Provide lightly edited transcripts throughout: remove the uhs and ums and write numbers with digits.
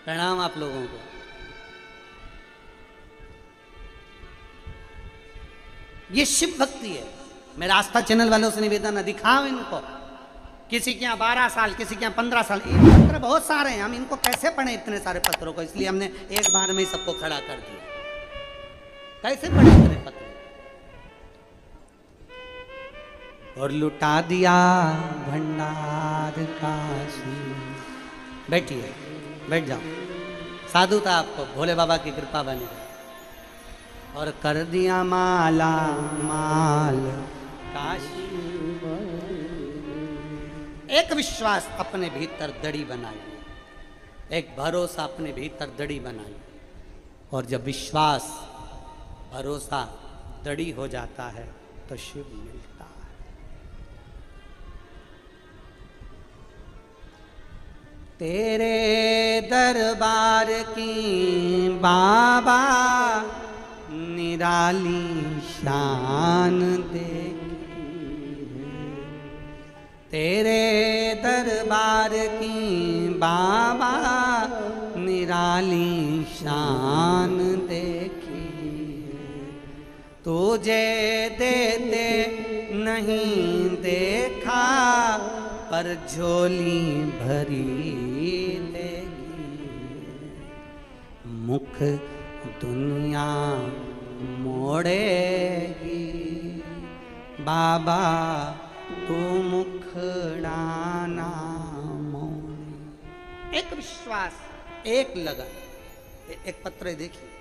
प्रणाम आप लोगों को। ये शिव भक्ति है। मेरा आस्था चैनल वालों से निवेदन है, दिखाओ इनको। किसी के यहाँ 12 साल, किसी के यहाँ 15 साल, ये पत्र बहुत सारे हैं। हम इनको कैसे पढ़े इतने सारे पत्रों को? इसलिए हमने एक बार में ही सबको खड़ा कर दिया। कैसे पढ़े इतने पत्र? और लुटा दिया भंडार काशी। बैठिए, बैठ जाओ। साधु था आपको, भोले बाबा की कृपा बनी। और कर दिया माला माल काशी। एक विश्वास अपने भीतर दड़ी बनाइए, एक भरोसा अपने भीतर दड़ी बनाइए। और जब विश्वास भरोसा दड़ी हो जाता है तो शिव मिलता है। तेरे दरबार की बाबा निराली शान देखी, तेरे दरबार की बाबा निराली शान देखी। तुझे देते नहीं देखा पर झोली भरी देगी। मुख दुनिया मोड़ेगी, बाबा तू मुखड़ा ना मोड़े। एक विश्वास, एक लगन। एक पत्र देखिए,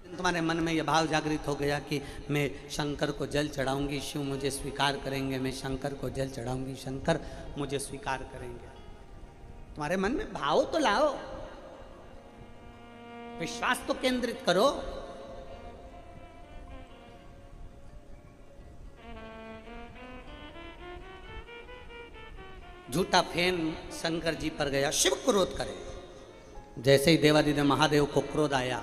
तुम्हारे मन में यह भाव जागृत हो गया कि मैं शंकर को जल चढ़ाऊंगी, शिव मुझे स्वीकार करेंगे। मैं शंकर को जल चढ़ाऊंगी, शंकर मुझे स्वीकार करेंगे। तुम्हारे मन में भाव तो लाओ, विश्वास तो केंद्रित करो। झूठा फेन शंकर जी पर गया, शिव क्रोध करे। जैसे ही देवादिदेव महादेव को क्रोध आया,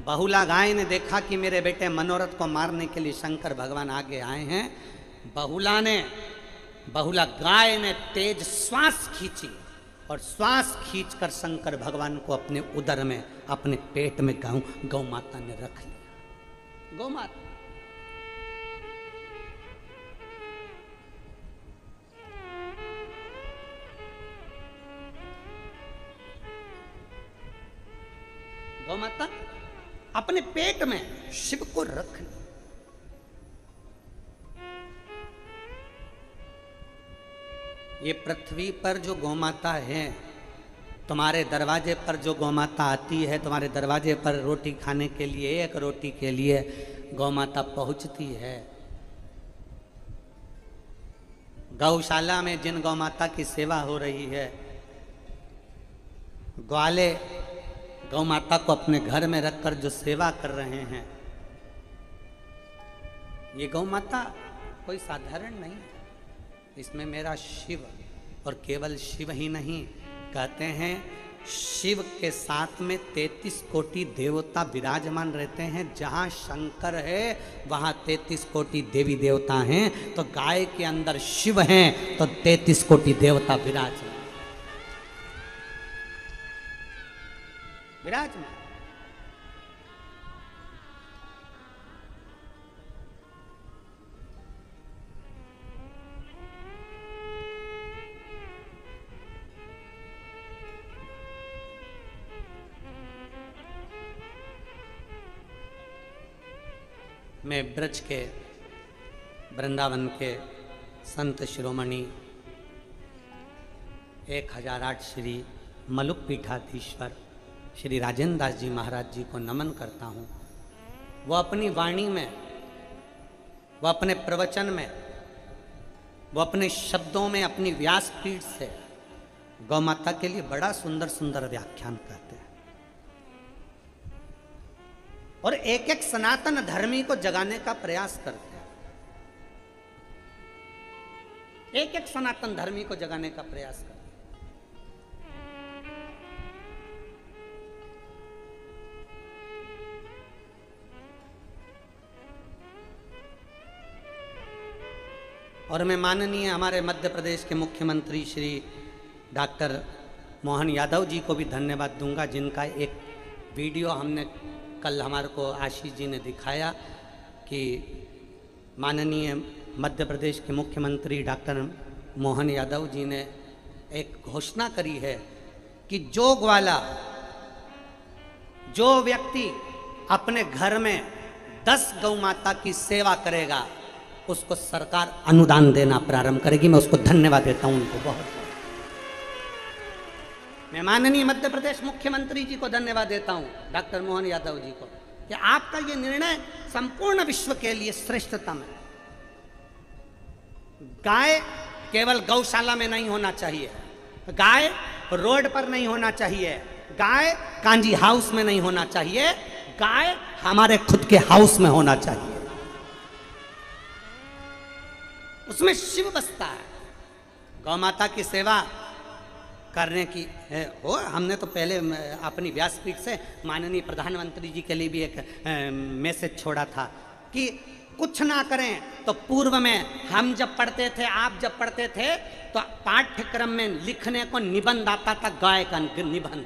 बहुला गाय ने देखा कि मेरे बेटे मनोरथ को मारने के लिए शंकर भगवान आगे आए हैं। बहुला गाय ने तेज श्वास खींची और श्वास खींचकर शंकर भगवान को अपने उदर में, अपने पेट में गौ माता ने रख लिया। गौ माता अपने पेट में शिव को रख लिया। ये पृथ्वी पर जो गौमाता है, तुम्हारे दरवाजे पर जो गौमाता आती है, तुम्हारे दरवाजे पर रोटी खाने के लिए, एक रोटी के लिए गौमाता पहुंचती है। गौशाला में जिन गौमाता की सेवा हो रही है, ग्वाले गौ माता को अपने घर में रखकर जो सेवा कर रहे हैं, ये गौ माता कोई साधारण नहीं है। इसमें मेरा शिव, और केवल शिव ही नहीं, कहते हैं शिव के साथ में 33 कोटि देवता विराजमान रहते हैं। जहाँ शंकर है वहाँ 33 कोटि देवी देवता हैं। तो गाय के अंदर शिव हैं तो 33 कोटि देवता विराजमान। मैं ब्रज के, वृंदावन के संत शिरोमणि 1008 श्री मलुक पीठाधीश्वर श्री राजेंद्र दास जी महाराज जी को नमन करता हूँ। वो अपनी वाणी में, वो अपने प्रवचन में, वो अपने शब्दों में, अपनी व्यासपीठ से गौ माता के लिए बड़ा सुंदर सुंदर व्याख्यान करते हैं और एक एक सनातन धर्मी को जगाने का प्रयास करते हैं। एक एक सनातन धर्मी को जगाने का प्रयास करते हैं। और मैं माननीय हमारे मध्य प्रदेश के मुख्यमंत्री श्री डॉक्टर मोहन यादव जी को भी धन्यवाद दूंगा, जिनका एक वीडियो हमने कल हमारे को आशीष जी ने दिखाया कि माननीय मध्य प्रदेश के मुख्यमंत्री डॉक्टर मोहन यादव जी ने एक घोषणा करी है कि जो ग्वाला, जो व्यक्ति अपने घर में 10 गौ माता की सेवा करेगा उसको सरकार अनुदान देना प्रारंभ करेगी। मैं उसको धन्यवाद देता हूं, उनको बहुत। मैं माननीय मध्य प्रदेश मुख्यमंत्री जी को धन्यवाद देता हूं, डॉक्टर मोहन यादव जी को, कि आपका ये निर्णय संपूर्ण विश्व के लिए श्रेष्ठतम है। गाय केवल गौशाला में नहीं होना चाहिए, गाय रोड पर नहीं होना चाहिए, गाय कांजी हाउस में नहीं होना चाहिए, गाय हमारे खुद के हाउस में होना चाहिए। उसमें शिव बसता है। गौ माता की सेवा करने की हो, हमने तो पहले अपनी व्यासपीठ से माननीय प्रधानमंत्री जी के लिए भी एक मैसेज छोड़ा था कि कुछ ना करें तो पूर्व में हम जब पढ़ते थे, आप जब पढ़ते थे, तो पाठ्यक्रम में लिखने को निबंध आता था, गाय का निबंध।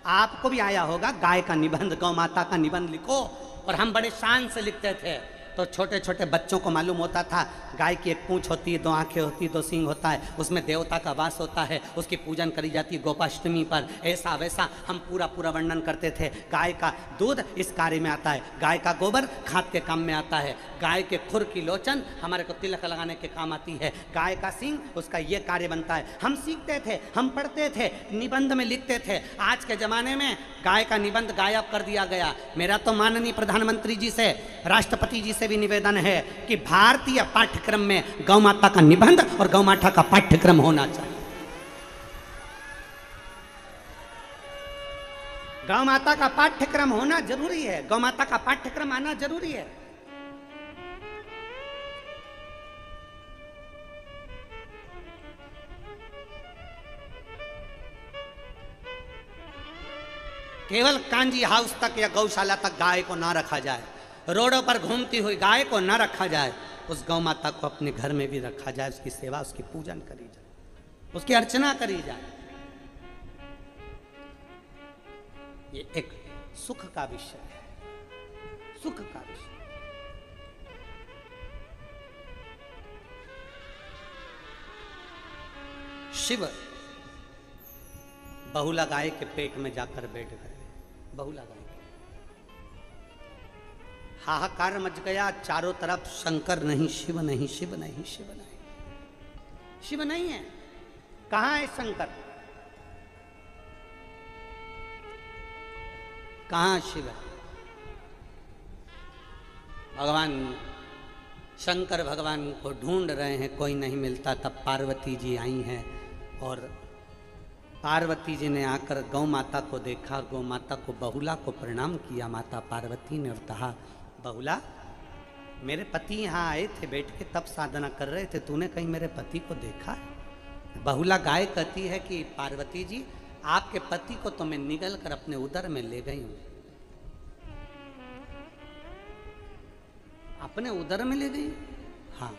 आपको भी आया होगा गाय का निबंध, गौ माता का निबंध लिखो, और हम बड़े शान से लिखते थे। तो छोटे छोटे बच्चों को मालूम होता था गाय की एक पूंछ होती है, 2 आंखें होती है, 2 सींग होता है, उसमें देवता का वास होता है, उसकी पूजन करी जाती है गोपाष्टमी पर, ऐसा वैसा हम पूरा वर्णन करते थे। गाय का दूध इस कार्य में आता है, गाय का गोबर खाद के काम में आता है, गाय के खुर की लोचन हमारे को तिलक लगाने के काम आती है, गाय का सींग उसका ये कार्य बनता है। हम सीखते थे, हम पढ़ते थे, निबंध में लिखते थे। आज के ज़माने में गाय का निबंध गायब कर दिया गया। मेरा तो माननीय प्रधानमंत्री जी से, राष्ट्रपति जी से भी निवेदन है कि भारतीय पाठ्यक्रम में गौ माता का निबंध और गौ माता का पाठ्यक्रम होना चाहिए। गौ माता का पाठ्यक्रम होना जरूरी है, गौ माता का पाठ्यक्रम आना जरूरी है। केवल कांजी हाउस तक या गौशाला तक गाय को ना रखा जाए, रोडों पर घूमती हुई गाय को ना रखा जाए, उस गौ माता को अपने घर में भी रखा जाए, उसकी सेवा, उसकी पूजन करी जाए, उसकी अर्चना करी जाए। ये एक सुख का विषय है, सुख का विषय। शिव बहुला गाय के पेट में जाकर बैठ गए, बहुला गाय। हाहाकार मच गया चारों तरफ, शंकर नहीं, शिव नहीं, शिव नहीं, शिव नहीं, शिव नहीं है। कहां है शंकर, कहां शिव है? भगवान शंकर भगवान को ढूंढ रहे हैं, कोई नहीं मिलता। तब पार्वती जी आई हैं, और पार्वती जी ने आकर गौ माता को देखा, गौ माता को, बहुला को प्रणाम किया माता पार्वती ने, और कहा, बहुला, मेरे पति यहाँ आए थे, बैठ के तब साधना कर रहे थे, तूने कहीं मेरे पति को देखा? बहुला गाय कहती है कि पार्वती जी, आपके पति को तो मैं निगल कर अपने उदर में ले गई हूं। अपने उदर में ले गई? हाँ।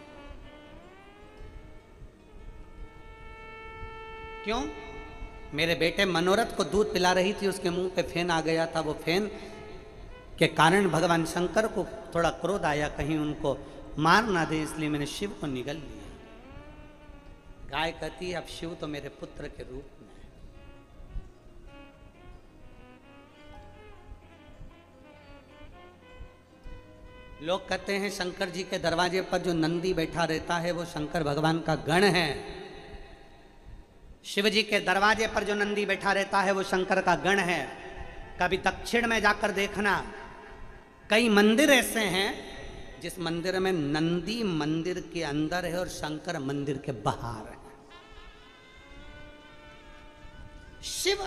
क्यों? मेरे बेटे मनोरथ को दूध पिला रही थी, उसके मुंह पे फेन आ गया था, वो फेन के कारण भगवान शंकर को थोड़ा क्रोध आया, कहीं उनको मार ना दे, इसलिए मैंने शिव को निगल लिया। गाय कहती है, अब शिव तो मेरे पुत्र के रूप में है। लोग कहते हैं शंकर जी के दरवाजे पर जो नंदी बैठा रहता है वो शंकर भगवान का गण है। शिव जी के दरवाजे पर जो नंदी बैठा रहता है वो शंकर का गण है। कभी दक्षिण में जाकर देखना, कई मंदिर ऐसे हैं जिस मंदिर में नंदी मंदिर के अंदर है और शंकर मंदिर के बाहर है। शिव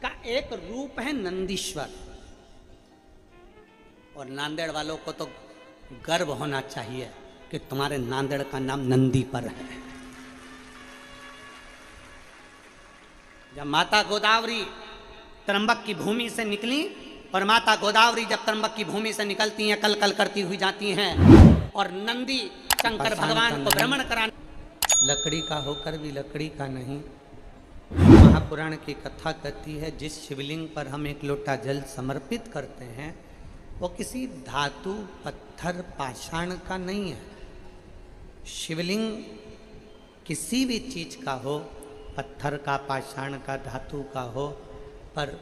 का एक रूप है नंदीश्वर, और नांदेड़ वालों को तो गर्व होना चाहिए कि तुम्हारे नांदेड़ का नाम नंदी पर है। जब माता गोदावरी त्र्यंबक की भूमि से निकली, और माता गोदावरी जब त्र्यंबक की भूमि से निकलती हैं, कल कल करती हुई जाती हैं, और नंदी शंकर पाषाण भगवान का को नहीं। भ्रमण कराने, लकड़ी का होकर भी लकड़ी का नहीं। महापुराण की कथा कहती है जिस शिवलिंग पर हम एक लोटा जल समर्पित करते हैं वो किसी धातु पत्थर पाषाण का नहीं है। शिवलिंग किसी भी चीज का हो, पत्थर का, पाषाण का, धातु का हो, पर